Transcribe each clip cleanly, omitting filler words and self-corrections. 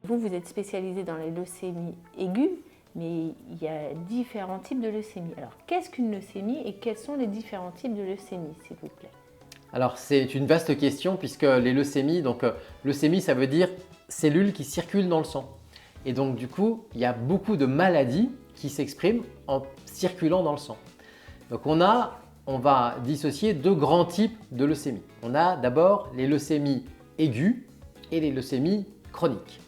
Vous êtes spécialisé dans les leucémies aiguës, mais il y a différents types de leucémie. Alors, qu'est-ce qu'une leucémie et quels sont les différents types de leucémie, s'il vous plaît? Alors, c'est une vaste question puisque les leucémies, leucémie, ça veut dire cellules qui circulent dans le sang. Et donc, du coup, il y a beaucoup de maladies qui s'expriment en circulant dans le sang. Donc, on va dissocier deux grands types de leucémies. On a d'abord les leucémies aiguës et les leucémies chroniques.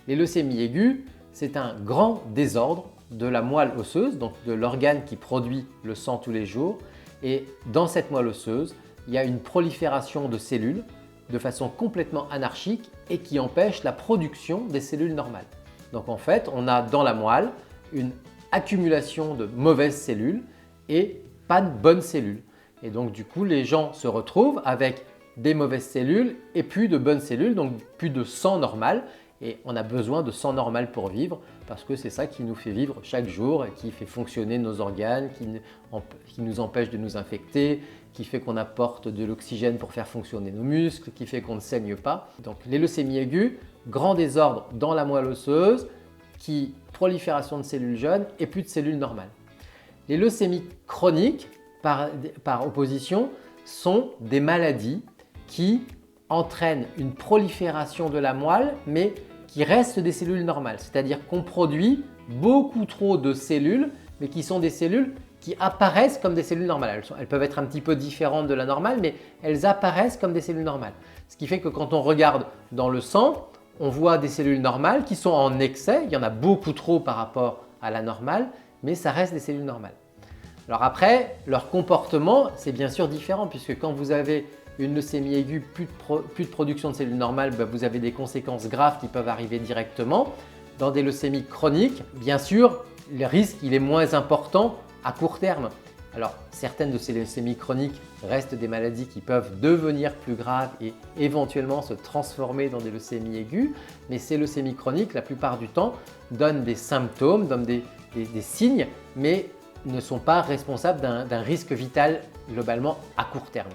Les leucémies aiguës, c'est un grand désordre de la moelle osseuse, donc de l'organe qui produit le sang tous les jours. Et dans cette moelle osseuse, il y a une prolifération de cellules de façon complètement anarchique et qui empêche la production des cellules normales. Donc en fait, on a dans la moelle une accumulation de mauvaises cellules et pas de bonnes cellules. Et donc du coup, les gens se retrouvent avec des mauvaises cellules et plus de bonnes cellules, donc plus de sang normal. Et on a besoin de sang normal pour vivre parce que c'est ça qui nous fait vivre chaque jour et qui fait fonctionner nos organes, qui nous empêche de nous infecter, qui fait qu'on apporte de l'oxygène pour faire fonctionner nos muscles, qui fait qu'on ne saigne pas. Donc les leucémies aiguës, grand désordre dans la moelle osseuse, prolifération de cellules jeunes et plus de cellules normales. Les leucémies chroniques, par opposition, sont des maladies qui entraînent une prolifération de la moelle, mais qui restent des cellules normales. C'est-à-dire qu'on produit beaucoup trop de cellules, mais qui sont des cellules qui apparaissent comme des cellules normales. Elles peuvent être un petit peu différentes de la normale, mais elles apparaissent comme des cellules normales. Ce qui fait que quand on regarde dans le sang, on voit des cellules normales qui sont en excès. Il y en a beaucoup trop par rapport à la normale, mais ça reste des cellules normales. Alors après, leur comportement, c'est bien sûr différent puisque quand vous avez une leucémie aiguë, plus de production de cellules normales, vous avez des conséquences graves qui peuvent arriver directement. Dans des leucémies chroniques, bien sûr, le risque il est moins important à court terme. Alors certaines de ces leucémies chroniques restent des maladies qui peuvent devenir plus graves et éventuellement se transformer dans des leucémies aiguës, mais ces leucémies chroniques, la plupart du temps, donnent des symptômes, donnent des signes, mais ne sont pas responsables d'un risque vital globalement à court terme.